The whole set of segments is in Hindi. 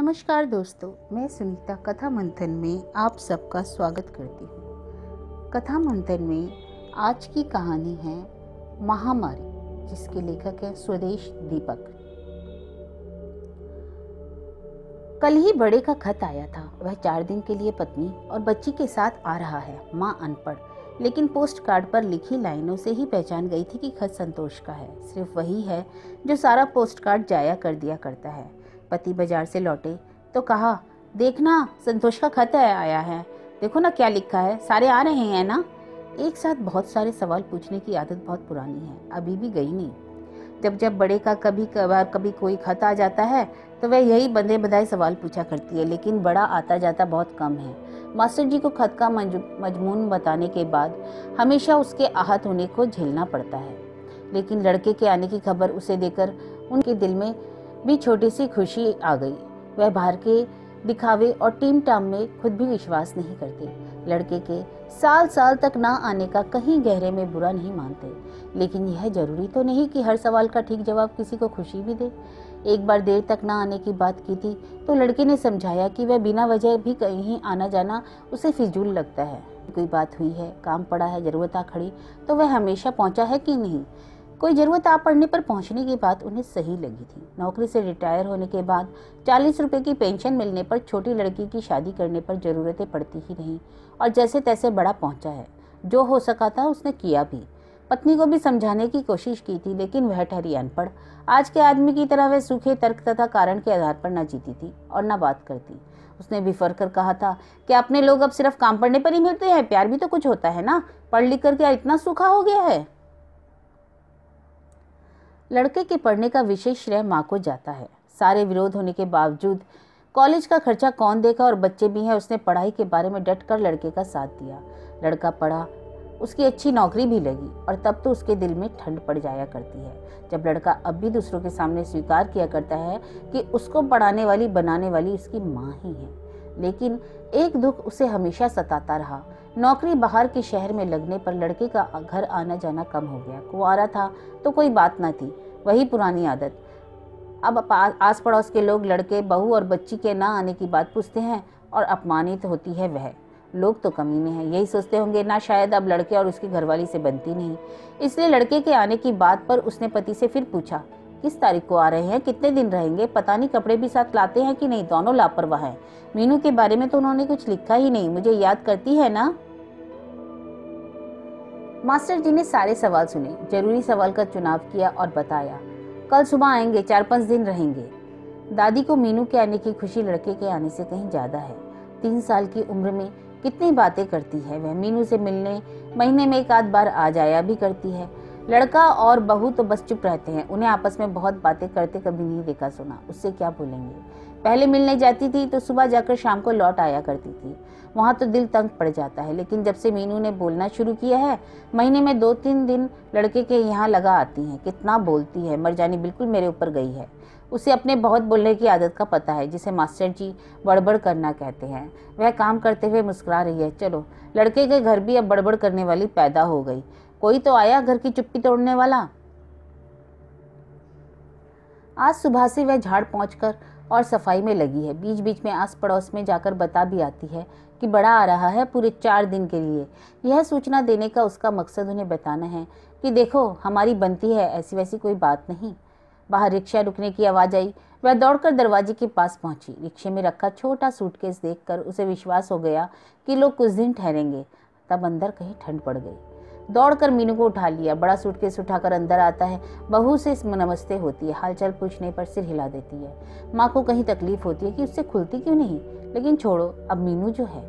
नमस्कार दोस्तों, मैं सुनीता कथा मंथन में आप सबका स्वागत करती हूँ। कथा मंथन में आज की कहानी है महामारी, जिसके लेखक हैं स्वदेश दीपक। कल ही बड़े का खत आया था। वह 4 दिन के लिए पत्नी और बच्ची के साथ आ रहा है। माँ अनपढ़, लेकिन पोस्ट कार्ड पर लिखी लाइनों से ही पहचान गई थी कि खत संतोष का है। सिर्फ वही है जो सारा पोस्ट कार्ड जाया कर दिया करता है। पति बाजार से लौटे तो कहा, देखना संतोष का खत आया है, देखो ना क्या लिखा है, सारे आ रहे हैं ना। एक साथ बहुत सारे सवाल पूछने की आदत बहुत पुरानी है, अभी भी गई नहीं। जब बड़े का कभी कोई खत आ जाता है तो वह यही बंधे बधाए सवाल पूछा करती है, लेकिन बड़ा आता जाता बहुत कम है। मास्टर जी को खत का मजमून बताने के बाद हमेशा उसके आहत होने को झेलना पड़ता है, लेकिन लड़के के आने की खबर उसे देकर उनके दिल में भी छोटी सी खुशी आ गई। वह बाहर के दिखावे और टीम टाम में खुद भी विश्वास नहीं करते। लड़के के साल साल तक ना आने का कहीं गहरे में बुरा नहीं मानते, लेकिन यह जरूरी तो नहीं कि हर सवाल का ठीक जवाब किसी को खुशी भी दे। एक बार देर तक ना आने की बात की थी तो लड़के ने समझाया कि वह बिना वजह भी कहीं आना जाना उसे फिजूल लगता है। कोई बात हुई है, काम पड़ा है, जरूरत आ खड़ी तो वह हमेशा पहुंचा है कि नहीं। कोई जरूरत आ पड़ने पर पहुंचने की बात उन्हें सही लगी थी। नौकरी से रिटायर होने के बाद 40 रुपए की पेंशन मिलने पर छोटी लड़की की शादी करने पर जरूरतें पड़ती ही नहीं, और जैसे तैसे बड़ा पहुंचा है। जो हो सका था उसने किया भी। पत्नी को भी समझाने की कोशिश की थी, लेकिन वह ठहरी अनपढ़। आज के आदमी की तरह वह सूखे तर्क तथा कारण के आधार पर न जीती थी और न बात करती। उसने बिफर कर कहा था कि अपने लोग अब सिर्फ काम पढ़ने पर ही मिलते हैं, प्यार भी तो कुछ होता है ना, पढ़ लिख कर क्या इतना सूखा हो गया है। लड़के के पढ़ने का विशेष श्रेय माँ को जाता है। सारे विरोध होने के बावजूद कॉलेज का खर्चा कौन देगा और बच्चे भी हैं, उसने पढ़ाई के बारे में डट कर लड़के का साथ दिया। लड़का पढ़ा, उसकी अच्छी नौकरी भी लगी, और तब तो उसके दिल में ठंड पड़ जाया करती है जब लड़का अब भी दूसरों के सामने स्वीकार किया करता है कि उसको पढ़ाने वाली बनाने वाली उसकी माँ ही है। लेकिन एक दुख उसे हमेशा सताता रहा। नौकरी बाहर के शहर में लगने पर लड़के का घर आना जाना कम हो गया। कुंवारा था तो कोई बात न थी, वही पुरानी आदत। अब आस पड़ोस के लोग लड़के, बहू और बच्ची के ना आने की बात पूछते हैं और अपमानित होती है वह। लोग तो कमीने हैं, यही सोचते होंगे ना शायद अब लड़के और उसकी घरवाली से बनती नहीं। इसलिए लड़के के आने की बात पर उसने पति से फिर पूछा, किस तारीख को आ रहे हैं, कितने दिन रहेंगे, पता नहीं कपड़े भी साथ लाते हैं कि नहीं। दोनों लापरवाह हैं। मीनू के बारे में तो उन्होंने कुछ लिखा ही नहीं, मुझे याद करती है ना। मास्टर जी ने सारे सवाल सुने, जरूरी सवाल का चुनाव किया और बताया, कल सुबह आएंगे, 4-5 दिन रहेंगे। दादी को मीनू के आने की खुशी लड़के के आने से कहीं ज्यादा है। 3 साल की उम्र में कितनी बातें करती है वह। मीनू से मिलने महीने में 1 आध बार आ जाया भी करती है। लड़का और बहू तो बस चुप रहते हैं, उन्हें आपस में बहुत बातें करते कभी नहीं देखा सुना। उससे क्या बोलेंगे। पहले मिलने जाती थी तो सुबह जाकर शाम को लौट आया करती थी, वहां तो दिल तंग पड़ जाता है। लेकिन जब से मीनू ने बोलना शुरू किया है, महीने में 2-3 दिन लड़के के यहाँ लगा आती है। कितना बोलती है, मर जानी बिल्कुल मेरे ऊपर गई है। उसे अपने बहुत बोलने की आदत का पता है, जिसे मास्टर जी बड़बड़ करना कहते हैं। वह काम करते हुए मुस्कुरा रही है। चलो, लड़के के घर भी अब बड़बड़ करने वाली पैदा हो गई। कोई तो आया घर की चुप्पी तोड़ने वाला। आज सुबह से वह झाड़ पहुंचकर और सफाई में लगी है। बीच बीच में आस पड़ोस में जाकर बता भी आती है कि बड़ा आ रहा है पूरे 4 दिन के लिए। यह सूचना देने का उसका मकसद उन्हें बताना है कि देखो हमारी बनती है, ऐसी वैसी कोई बात नहीं। बाहर रिक्शा रुकने की आवाज आई। वह दौड़कर दरवाजे के पास पहुंची। रिक्शे में रखा छोटा सूटकेस देखकर उसे विश्वास हो गया कि लोग कुछ दिन ठहरेंगे। तब अंदर कहीं ठंड पड़ गई। दौड़कर मीनू को उठा लिया। बड़ा सूटकेस उठाकर अंदर आता है। बहू से नमस्ते होती है, हालचाल पूछने पर सिर हिला देती है। माँ को कहीं तकलीफ होती है कि उससे खुलती क्यों नहीं, लेकिन छोड़ो, अब मीनू जो है।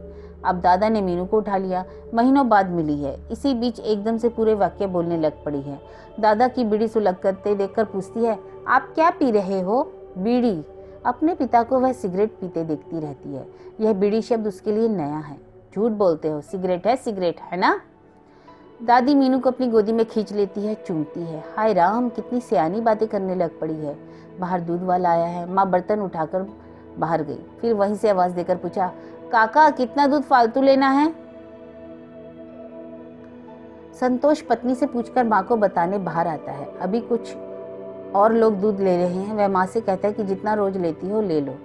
अब दादा ने मीनू को उठा लिया। महीनों बाद मिली है। इसी बीच एकदम से पूरे वाक्य बोलने लग पड़ी है। दादा की बीड़ी सुलग करते देखकर पूछती है, आप क्या पी रहे हो? बीड़ी। अपने पिता को वह सिगरेट पीते देखती रहती है। यह बीड़ी शब्द उसके लिए नया है। झूठ बोलते हो, सिगरेट है ना। दादी मीनू को अपनी गोदी में खींच लेती है, चूमती है। हाय राम, कितनी सियानी बातें करने लग पड़ी है। बाहर दूध वाला आया है। माँ बर्तन उठाकर बाहर गई, फिर वहीं से आवाज देकर पूछा, काका कितना दूध फालतू लेना है? संतोष पत्नी से पूछकर माँ को बताने बाहर आता है। अभी कुछ और लोग दूध ले रहे हैं। वह माँ से कहता है कि जितना रोज लेती हो ले लो।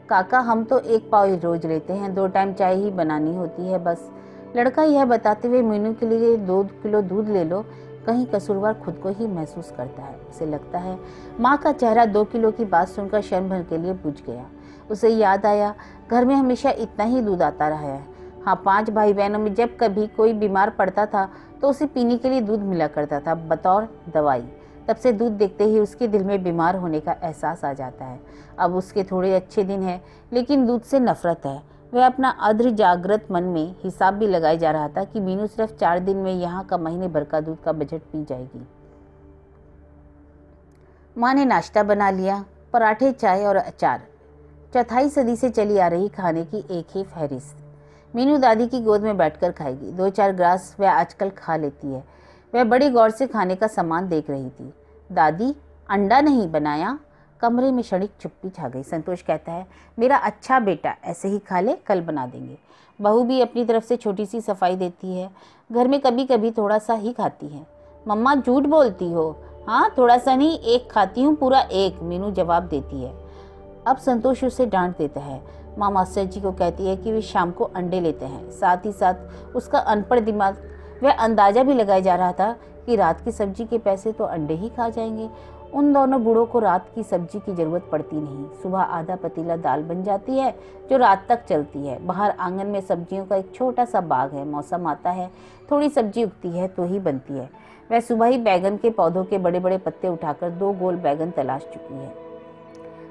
काका हम तो 1 पाव ही रोज लेते हैं, 2 टाइम चाय ही बनानी होती है बस। लड़का यह बताते हुए मीनू के लिए 2 किलो दूध ले लो। कहीं कसूरवार खुद को ही महसूस करता है। उसे लगता है माँ का चेहरा 2 किलो की बात सुनकर क्षण भर के लिए बुझ गया। उसे याद आया घर में हमेशा इतना ही दूध आता रहा है। हाँ, 5 भाई बहनों में जब कभी कोई बीमार पड़ता था तो उसे पीने के लिए दूध मिला करता था बतौर दवाई। तब से दूध देखते ही उसके दिल में बीमार होने का एहसास आ जाता है। अब उसके थोड़े अच्छे दिन हैं, लेकिन दूध से नफरत है। वह अपना अर्ध जागृत मन में हिसाब भी लगाए जा रहा था कि मीनू सिर्फ 4 दिन में यहाँ का महीने भर का दूध का बजट पी जाएगी। माँ ने नाश्ता बना लिया, पराठे, चाय और अचार। चौथाई सदी से चली आ रही खाने की एक ही फहरिस्त। मीनू दादी की गोद में बैठकर खाएगी। 2-4 ग्रास वह आजकल खा लेती है। वह बड़ी गौर से खाने का सामान देख रही थी। दादी, अंडा नहीं बनाया? कमरे में क्षणिक चुप्पी छा गई। संतोष कहता है, मेरा अच्छा बेटा, ऐसे ही खा ले, कल बना देंगे। बहू भी अपनी तरफ से छोटी सी सफाई देती है। घर में कभी कभी थोड़ा सा ही खाती है। मम्मा झूठ बोलती हो। हाँ, थोड़ा सा नहीं, 1 खाती हूँ, पूरा 1, मीनू जवाब देती है। अब संतोष उसे डांट देता है। माँ मास्टर जी को कहती है कि वे शाम को अंडे लेते हैं। साथ ही साथ उसका अनपढ़ दिमाग वह अंदाजा भी लगाया जा रहा था कि रात की सब्जी के पैसे तो अंडे ही खा जाएंगे। उन दोनों बूढ़ों को रात की सब्जी की जरूरत पड़ती नहीं। सुबह आधा पतीला दाल बन जाती है जो रात तक चलती है। बाहर आंगन में सब्जियों का एक छोटा सा बाग है। मौसम आता है, थोड़ी सब्जी उगती है तो ही बनती है। वह सुबह ही बैगन के पौधों के बड़े बड़े पत्ते उठाकर 2 गोल बैगन तलाश चुकी है।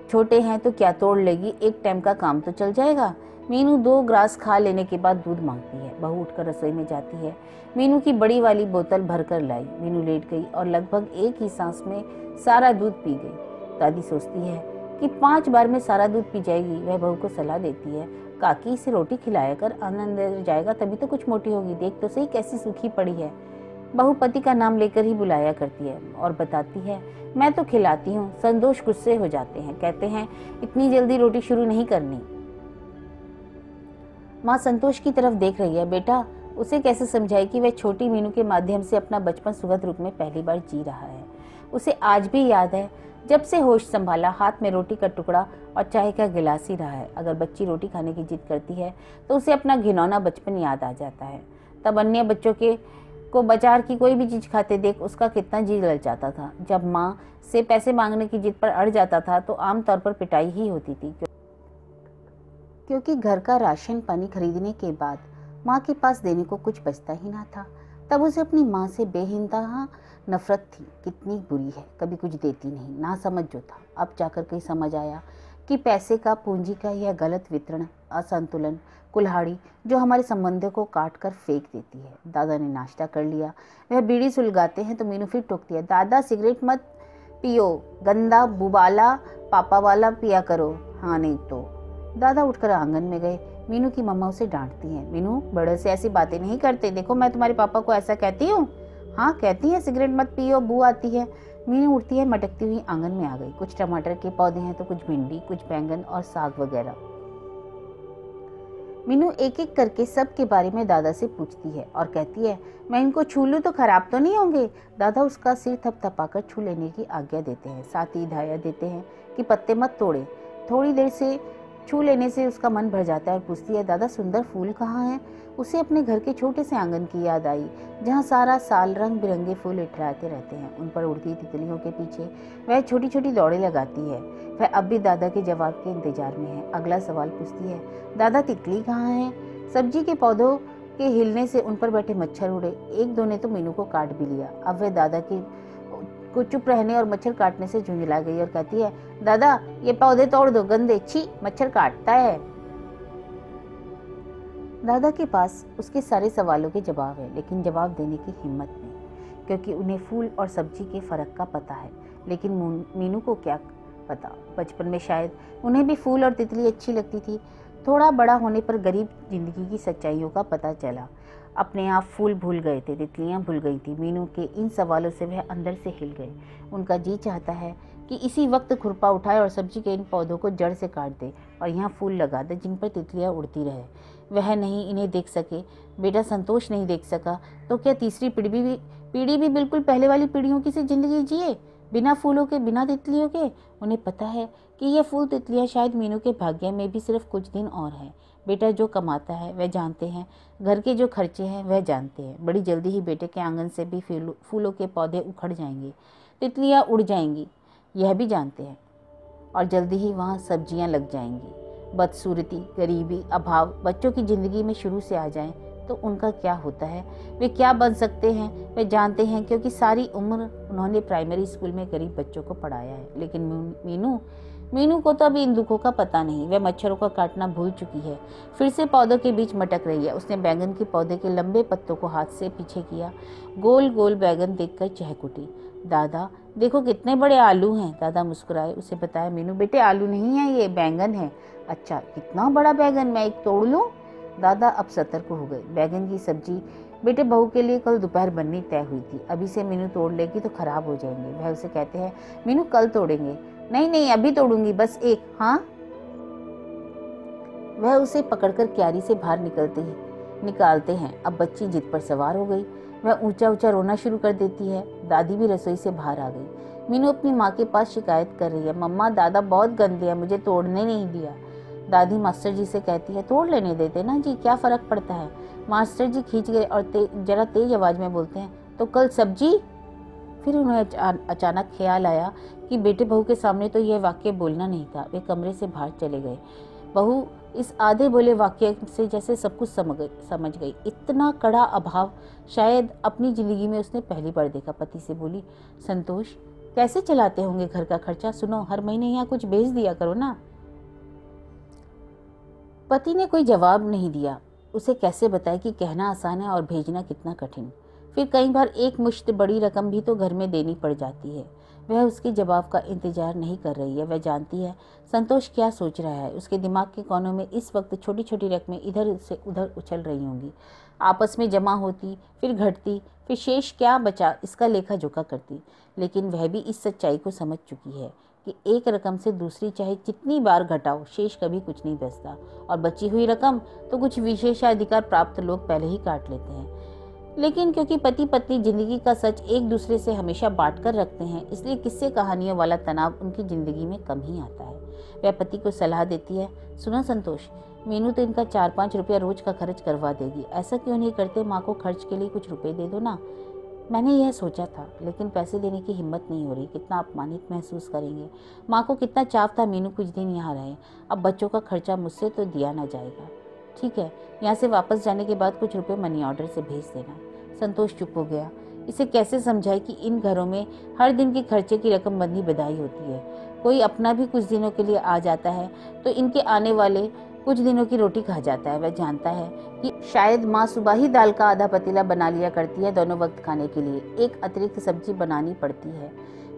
छोटे हैं तो क्या तोड़ लेगी, 1 टाइम का काम तो चल जाएगा। मीनू 2 ग्रास खा लेने के बाद दूध मांगती है। बहू उठकर रसोई में जाती है। मीनू की बड़ी वाली बोतल भरकर लाई। मीनू लेट गई और लगभग एक ही सांस में सारा दूध पी गई। दादी सोचती है कि 5 बार में सारा दूध पी जाएगी। वह बहू को सलाह देती है, काकी इसे रोटी खिलाया कर, आनंद जाएगा तभी तो कुछ मोटी होगी। देख तो सही कैसी सूखी पड़ी है। बहू पति का नाम लेकर ही बुलाया करती है और बताती है, मैं तो खिलाती हूँ। संतोष गुस्से हो जाते हैं, कहते हैं इतनी जल्दी रोटी शुरू नहीं करनी। माँ संतोष की तरफ देख रही है। बेटा, उसे कैसे समझाए कि वह छोटी मीनू के माध्यम से अपना बचपन सुखद रूप में पहली बार जी रहा है। उसे आज भी याद है, जब से होश संभाला हाथ में रोटी का टुकड़ा और चाय का गिलास ही रहा है। अगर बच्ची रोटी खाने की जिद करती है तो उसे अपना घिनौना बचपन याद आ जाता है। तब अन्य बच्चों को बाजार की कोई भी चीज खाते देख उसका कितना जी ललचाता था। जब माँ से पैसे मांगने की जिद पर अड़ जाता था तो आमतौर पर पिटाई ही होती थी, क्योंकि घर का राशन पानी खरीदने के बाद माँ के पास देने को कुछ बचता ही ना था। तब उसे अपनी माँ से बेइंतहा नफरत थी। कितनी बुरी है, कभी कुछ देती नहीं, ना समझ जो था। अब जाकर कहीं समझ आया कि पैसे का, पूंजी का यह गलत वितरण, असंतुलन, कुल्हाड़ी जो हमारे संबंधों को काट कर फेंक देती है। दादा ने नाश्ता कर लिया। वह बीड़ी सुलगाते हैं तो मीनू फिर टोकती है, दादा सिगरेट मत पियो, गंदा बुबाला पापा वाला पिया करो। हाँ नहीं तो। दादा उठकर आंगन में गए। मीनू की मम्मा उसे डांटती है, मीनू बड़े से ऐसी बातें नहीं करते, देखो मैं तुम्हारे पापा को ऐसा कहती हूँ। हाँ कहती है, सिगरेट मत पियो, बू आती है। मीनू उठती है, मटकती हुई आंगन में आ गई। कुछ टमाटर के पौधे हैं तो कुछ भिंडी, कुछ बैंगन और साग वगैरह। मीनू एक एक करके सब के बारे में दादा से पूछती है और कहती है, मैं इनको छू लूँ तो खराब तो नहीं होंगे? दादा उसका सिर थपथपाकर छू लेने की आज्ञा देते हैं, साथ ही हिदायत देते हैं कि पत्ते मत तोड़े। थोड़ी देर से छू लेने से उसका मन भर जाता है और पूछती है, दादा सुंदर फूल कहाँ हैं? उसे अपने घर के छोटे से आंगन की याद आई, जहाँ सारा साल रंग बिरंगे फूल इटराते रहते हैं। उन पर उड़ती तितलियों के पीछे वह छोटी छोटी दौड़ें लगाती है। वह अब भी दादा के जवाब के इंतजार में है। अगला सवाल पूछती है, दादा तितली कहाँ है? सब्जी के पौधों के हिलने से उन पर बैठे मच्छर उड़े। 1-2 ने तो मीनू को काट भी लिया। अब वह दादा को चुप रहने और मच्छर काटने से झुंझला गई और कहती है, दादा ये पौधे तोड़ दो, गंदे, छी, मच्छर काटता है। दादा के पास उसके सारे सवालों के जवाब है, लेकिन जवाब देने की हिम्मत नहीं, क्योंकि उन्हें फूल और सब्जी के फर्क का पता है। लेकिन मीनू को क्या पता, बचपन में शायद उन्हें भी फूल और तितली अच्छी लगती थी। थोड़ा बड़ा होने पर गरीब जिंदगी की सच्चाइयों का पता चला। अपने आप फूल भूल गए थे, तितलियां भूल गई थी। मीनू के इन सवालों से वह अंदर से हिल गए। उनका जी चाहता है कि इसी वक्त खुरपा उठाए और सब्जी के इन पौधों को जड़ से काट दे और यहाँ फूल लगा दे जिन पर तितलियां उड़ती रहे। वह नहीं इन्हें देख सके, बेटा संतोष नहीं देख सका, तो क्या तीसरी पीढ़ी भी बिल्कुल पहले वाली पीढ़ियों की सी जिंदगी जिए, बिना फूलों के, बिना तितलियों के? उन्हें पता है कि ये फूल तितलियाँ शायद मीनू के भाग्य में भी सिर्फ कुछ दिन और हैं। बेटा जो कमाता है वह जानते हैं, घर के जो खर्चे हैं वह जानते हैं। बड़ी जल्दी ही बेटे के आंगन से भी फूलों के पौधे उखड़ जाएंगे, तितलियाँ उड़ जाएंगी, यह भी जानते हैं। और जल्दी ही वहाँ सब्जियाँ लग जाएंगी। बदसूरती, गरीबी, अभाव बच्चों की ज़िंदगी में शुरू से आ जाएं तो उनका क्या होता है, वे क्या बन सकते हैं, वे जानते हैं, क्योंकि सारी उम्र उन्होंने प्राइमरी स्कूल में गरीब बच्चों को पढ़ाया है। लेकिन मीनू को तो अभी इन दुखों का पता नहीं। वह मच्छरों का काटना भूल चुकी है, फिर से पौधों के बीच मटक रही है। उसने बैंगन के पौधे के लंबे पत्तों को हाथ से पीछे किया। गोल गोल बैंगन देखकर चहक उठी। दादा देखो कितने बड़े आलू हैं। दादा मुस्कुराए। उसे बताया, मीनू बेटे आलू नहीं है, ये बैंगन है। अच्छा कितना बड़ा बैंगन, मैं एक तोड़ लूं? दादा अब सतर्क हो गए। बैंगन की सब्जी बेटे बहू के लिए कल दोपहर बननी तय हुई थी। अभी से मीनू तोड़ लेगी तो खराब हो जाएंगे। वह उसे कहते हैं, मीनू कल तोड़ेंगे। नहीं नहीं अभी तोड़ूंगी, बस एक। हाँ। वह उसे पकड़कर क्यारी से बाहर निकालते हैं। अब बच्ची जिद पर सवार हो गई। वह ऊंचा ऊंचा रोना शुरू कर देती है। दादी भी रसोई से बाहर आ गई। मीनू अपनी माँ के पास शिकायत कर रही है, मम्मा दादा बहुत गंदे हैं, मुझे तोड़ने नहीं दिया। दादी मास्टर जी से कहती है, तोड़ लेने देते ना जी, क्या फर्क पड़ता है। मास्टर जी खींच गए और जरा तेज आवाज में बोलते हैं, तो कल सब्जी। फिर उन्हें अचानक ख्याल आया कि बेटे बहू के सामने तो यह वाक्य बोलना नहीं था। वे कमरे से बाहर चले गए। बहू इस आधे बोले वाक्य से जैसे सब कुछ समझ गई। इतना कड़ा अभाव शायद अपनी जिंदगी में उसने पहली बार देखा। पति से बोली, संतोष कैसे चलाते होंगे घर का खर्चा? सुनो, हर महीने यहाँ कुछ भेज दिया करो ना। पति ने कोई जवाब नहीं दिया। उसे कैसे बताए कि कहना आसान है और भेजना कितना कठिन। फिर कई बार एक मुश्त बड़ी रकम भी तो घर में देनी पड़ जाती है। वह उसके जवाब का इंतजार नहीं कर रही है। वह जानती है संतोष क्या सोच रहा है। उसके दिमाग के कोनों में इस वक्त छोटी छोटी रकमें इधर से उधर उछल रही होंगी, आपस में जमा होती, फिर घटती, फिर शेष क्या बचा इसका लेखा जोखा करती। लेकिन वह भी इस सच्चाई को समझ चुकी है कि एक रकम से दूसरी चाहे जितनी बार घटाओ, शेष कभी कुछ नहीं बचता। और बची हुई रकम तो कुछ विशेषाधिकार प्राप्त लोग पहले ही काट लेते हैं। लेकिन क्योंकि पति पत्नी जिंदगी का सच एक दूसरे से हमेशा बांट कर रखते हैं, इसलिए किस्से कहानियों वाला तनाव उनकी जिंदगी में कम ही आता है। वह पति को सलाह देती है, सुनो संतोष, मीनू तो इनका 4-5 रुपया रोज का खर्च करवा देगी, ऐसा क्यों नहीं करते? माँ को खर्च के लिए कुछ रुपए दे दो ना। मैंने यह सोचा था, लेकिन पैसे देने की हिम्मत नहीं हो रही। कितना अपमानित महसूस करेंगे। माँ को कितना चाव था मीनू कुछ दिन यहाँ रहे। अब बच्चों का खर्चा मुझसे तो दिया ना जाएगा। ठीक है, यहाँ से वापस जाने के बाद कुछ रुपए मनी ऑर्डर से भेज देना। संतोष चुप हो गया। इसे कैसे समझाए कि इन घरों में हर दिन के खर्चे की रकम बंधी बधाई होती है। कोई अपना भी कुछ दिनों के लिए आ जाता है तो इनके आने वाले कुछ दिनों की रोटी खा जाता है। वह जानता है कि शायद माँ सुबह ही दाल का आधा पतीला बना लिया करती है दोनों वक्त खाने के लिए। एक अतिरिक्त सब्जी बनानी पड़ती है।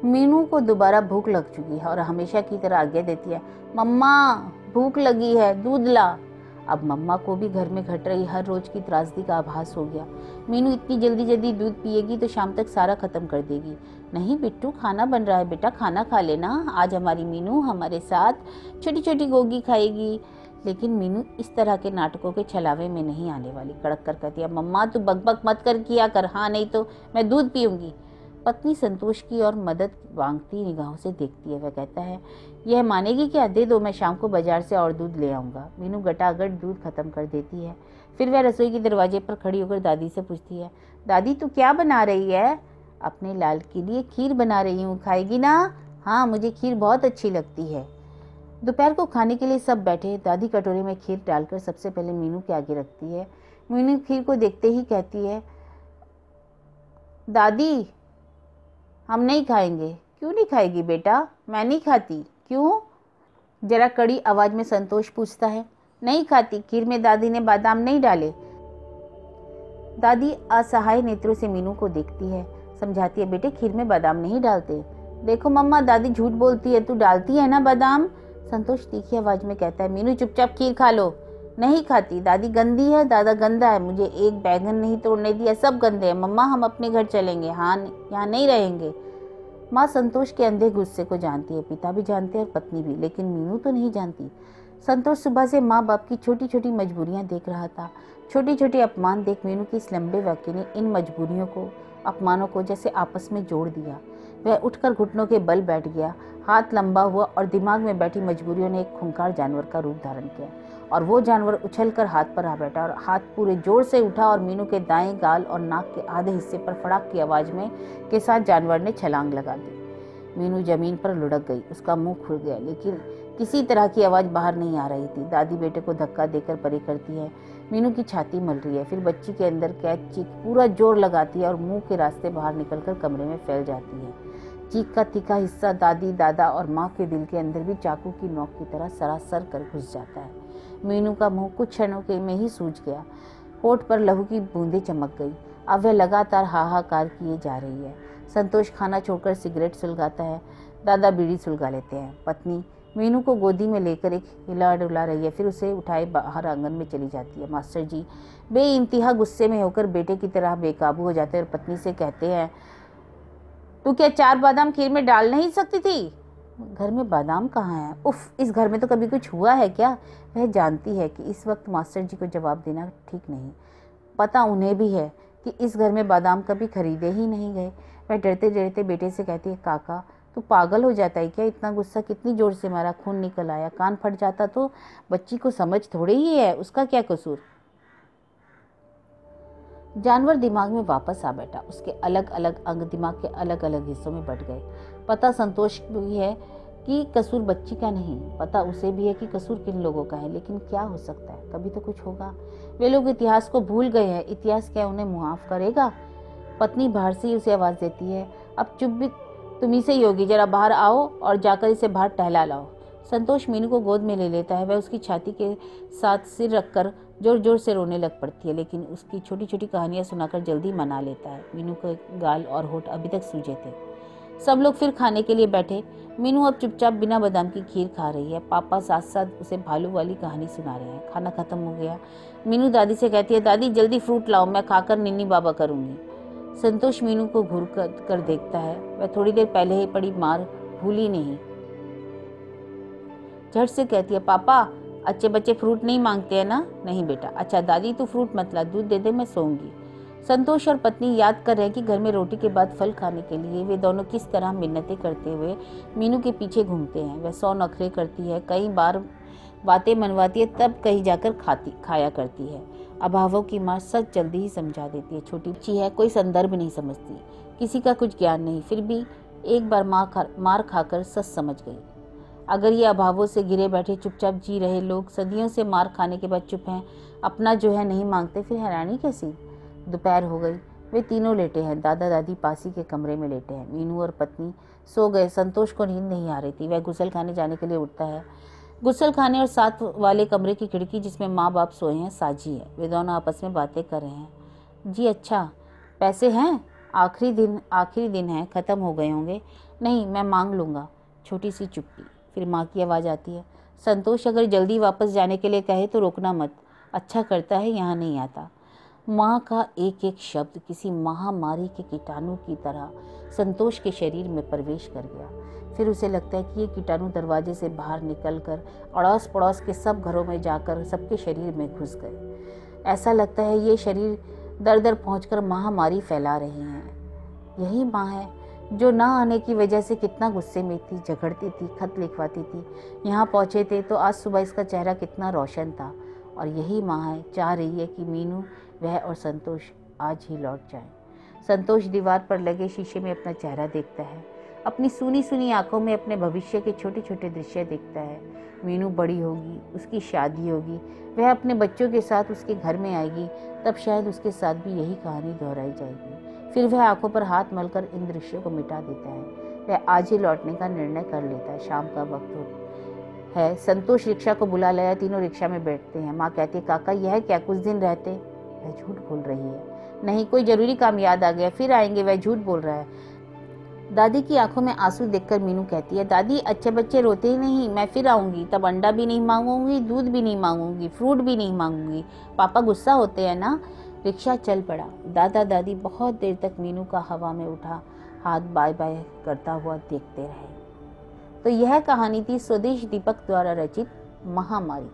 मीनू को दोबारा भूख लग चुकी है और हमेशा की तरह आज्ञा देती है, मम्मा भूख लगी है, दूध ला। अब मम्मा को भी घर में घट रही हर रोज की त्रासदी का आभास हो गया। मीनू इतनी जल्दी दूध पिएगी तो शाम तक सारा खत्म कर देगी। नहीं बिट्टू, खाना बन रहा है बेटा, खाना खा लेना। आज हमारी मीनू हमारे साथ छोटी छोटी गोगी खाएगी। लेकिन मीनू इस तरह के नाटकों के छलावे में नहीं आने वाली। कड़क कर कहती है, मम्मा तू बकबक मत कर किया कर, हाँ नहीं तो मैं दूध पीऊंगी। पत्नी संतोष की और मदद मांगती निगाहों से देखती है। वह कहता है, यह मानेगी क्या? दे दो, मैं शाम को बाजार से और दूध ले आऊंगा। मीनू गटागट दूध खत्म कर देती है। फिर वह रसोई के दरवाजे पर खड़ी होकर दादी से पूछती है, दादी तू क्या बना रही है? अपने लाल के लिए खीर बना रही हूँ, खाएगी ना? हाँ मुझे खीर बहुत अच्छी लगती है। दोपहर को खाने के लिए सब बैठे। दादी कटोरे में खीर डालकर सबसे पहले मीनू के आगे रखती है। मीनू खीर को देखते ही कहती है, दादी हम नहीं खाएंगे। क्यों नहीं खाएगी बेटा? मैं नहीं खाती। क्यों? जरा कड़ी आवाज में संतोष पूछता है। नहीं खाती, खीर में दादी ने बादाम नहीं डाले। दादी असहाय नेत्रों से मीनू को देखती है, समझाती है, बेटे खीर में बादाम नहीं डालते। देखो मम्मा, दादी झूठ बोलती है, तू डालती है ना बादाम? संतोष तीखी आवाज में कहता है, मीनू चुपचाप खीर खा लो। नहीं खाती, दादी गंदी है, दादा गंदा है, मुझे एक बैगन नहीं तोड़ने दिया, सब गंदे हैं। मम्मा हम अपने घर चलेंगे, हाँ यहाँ नहीं रहेंगे। माँ संतोष के अंधे गुस्से को जानती है, पिता भी जानते हैं और पत्नी भी, लेकिन मीनू तो नहीं जानती। संतोष सुबह से माँ बाप की छोटी छोटी मजबूरियाँ देख रहा था। छोटे छोटे अपमान देख मीनू की इस लंबे वाक्य ने इन मजबूरियों को, अपमानों को जैसे आपस में जोड़ दिया। वह उठकर घुटनों के बल बैठ गया, हाथ लंबा हुआ और दिमाग में बैठी मजबूरियों ने एक खूंखार जानवर का रूप धारण किया और वो जानवर उछलकर हाथ पर आ बैठा और हाथ पूरे जोर से उठा और मीनू के दाएं गाल और नाक के आधे हिस्से पर फड़ाक की आवाज में के साथ जानवर ने छलांग लगा दी। मीनू जमीन पर लुढ़क गई, उसका मुंह खुल गया, लेकिन किसी तरह की आवाज बाहर नहीं आ रही थी। दादी बेटे को धक्का देकर परे करती है, मीनू की छाती मल रही है, फिर बच्ची के अंदर कैद चीख पूरा जोर लगाती है और मुंह के रास्ते बाहर निकलकर कमरे में फैल जाती है। चीख का तीखा हिस्सा दादी, दादा और माँ के दिल के अंदर भी चाकू की नोक की तरह सरासर कर घुस जाता है। मीनू का मुंह कुछ क्षणों के में ही सूज गया, होठ पर लहू की बूंदें चमक गई। अब वह लगातार हाहाकार किए जा रही है। संतोष खाना छोड़कर सिगरेट सुलगाता है, दादा बीड़ी सुलगा लेते हैं। पत्नी मीनू को गोदी में लेकर एक हिला डुला रही है, फिर उसे उठाए बाहर आंगन में चली जाती है। मास्टर जी बेइंतहा गुस्से में होकर बेटे की तरह बेकाबू हो जाते हैं और पत्नी से कहते हैं, तू क्या 4 बादाम खीर में डाल नहीं सकती थी? घर में बादाम कहाँ है? उफ, इस घर में तो कभी कुछ हुआ है क्या? वह जानती है कि इस वक्त मास्टर जी को जवाब देना ठीक नहीं। पता उन्हें भी है कि इस घर में बादाम कभी खरीदे ही नहीं गए। वह डरते डरते बेटे से कहती है, काका तू पागल हो जाता है क्या? इतना गुस्सा कितनी जोर से मारा, खून निकल आया, कान फट जाता तो? बच्ची को समझ थोड़ी ही है, उसका क्या कसूर? जानवर दिमाग में वापस आ बैठा, उसके अलग अलग अंग दिमाग के अलग अलग हिस्सों में बट गए। पता संतोष भी है कि कसूर बच्ची का नहीं, पता उसे भी है कि कसूर किन लोगों का है, लेकिन क्या हो सकता है, कभी तो कुछ होगा। वे लोग इतिहास को भूल गए हैं, इतिहास क्या उन्हें मुआफ करेगा? पत्नी बाहर से ही उसे आवाज देती है, अब चुप भी तुम ही से ही होगी, जरा बाहर आओ और जाकर इसे बाहर टहला लाओ। संतोष मीनू को गोद में ले लेता है, वह उसकी छाती के साथ सिर रखकर जोर जोर से रोने लग पड़ती है, लेकिन उसकी छोटी छोटी कहानियां सुनाकर जल्दी मना लेता है। मीनू के गाल और होठ अभी तक सूजे थे। सब लोग फिर खाने के लिए बैठे। मीनू अब चुपचाप बिना बादाम की खीर खा रही है, पापा साथ साथ उसे भालू वाली कहानी सुना रहे हैं। खाना खत्म हो गया। मीनू दादी से कहती है, दादी जल्दी फ्रूट लाओ, मैं खाकर निन्नी बाबा करूंगी। संतोष मीनू को घूर कर देखता है, वह थोड़ी देर पहले ही पड़ी मार भूली नहीं। झट से कहती है, पापा अच्छे बच्चे फ्रूट नहीं मांगते हैं ना? नहीं बेटा। अच्छा दादी तू फ्रूट मत ला, दूध दे दे, मैं सोऊंगी। संतोष और पत्नी याद कर रहे हैं कि घर में रोटी के बाद फल खाने के लिए वे दोनों किस तरह मिन्नतें करते हुए मीनू के पीछे घूमते हैं। वह 100 नखरे करती है, कई बार बातें मनवाती है, तब कहीं जाकर खाया करती है। अभावों की माँ सच जल्दी ही समझा देती है। छोटी बच्ची है, कोई संदर्भ नहीं समझती, किसी का कुछ ज्ञान नहीं, फिर भी एक बार मार खाकर सच समझ गई। अगर ये अभावों से घिरे बैठे चुपचाप जी रहे लोग सदियों से मार खाने के बाद चुप हैं, अपना जो है नहीं मांगते, फिर हैरानी कैसी? दोपहर हो गई, वे तीनों लेटे हैं। दादा दादी पासी के कमरे में लेटे हैं। मीनू और पत्नी सो गए। संतोष को नींद नहीं आ रही थी। वह गुसल खाने जाने के लिए उठता है। गुसल खाने और साथ वाले कमरे की खिड़की जिसमें माँ बाप सोए हैं साझी है। वे दोनों आपस में बातें कर रहे हैं। जी अच्छा, पैसे हैं? आखिरी दिन है, ख़त्म हो गए होंगे। नहीं, मैं मांग लूँगा। छोटी सी चुप्पी, फिर माँ की आवाज़ आती है, संतोष अगर जल्दी वापस जाने के लिए कहे तो रोकना मत, अच्छा करता है यहाँ नहीं आता। माँ का एक एक शब्द किसी महामारी के कीटाणु की तरह संतोष के शरीर में प्रवेश कर गया। फिर उसे लगता है कि ये कीटाणु दरवाजे से बाहर निकलकर अड़ोस पड़ोस के सब घरों में जाकर सबके शरीर में घुस गए। ऐसा लगता है ये शरीर दर दर पहुँचकर महामारी फैला रहे हैं। यही माँ है जो ना आने की वजह से कितना गुस्से में थी, झगड़ती थी, खत लिखवाती थी। यहाँ पहुँचे थे तो आज सुबह इसका चेहरा कितना रोशन था। और यही माँ है, चाह रही है कि मीनू, वह और संतोष आज ही लौट जाएं। संतोष दीवार पर लगे शीशे में अपना चेहरा देखता है। अपनी सुनी सुनी आंखों में अपने भविष्य के छोटे छोटे दृश्य देखता है। मीनू बड़ी होगी, उसकी शादी होगी, वह अपने बच्चों के साथ उसके घर में आएगी, तब शायद उसके साथ भी यही कहानी दोहराई जाएगी। फिर वह आंखों पर हाथ मलकर इन दृश्यों को मिटा देता है। वह आज ही लौटने का निर्णय कर लेता है। शाम का वक्त है। संतोष रिक्शा को बुला लाया। तीनों रिक्शा में बैठते हैं। माँ कहती है, काका यह क्या, कुछ दिन रहते? वह झूठ बोल रही है। नहीं, कोई जरूरी काम याद आ गया, फिर आएंगे, वह झूठ बोल रहा है। दादी की आंखों में आंसू देखकर मीनू कहती है, दादी अच्छे बच्चे रोते ही नहीं, मैं फिर आऊंगी, तब अंडा भी नहीं मांगूंगी, दूध भी नहीं मांगूंगी, फ्रूट भी नहीं मांगूंगी। पापा गुस्सा होते हैं ना। रिक्शा चल पड़ा। दादा दादी बहुत देर तक मीनू का हवा में उठा हाथ बाय बाय करता हुआ देखते रहे। तो यह कहानी थी स्वदेश दीपक द्वारा रचित महामारी।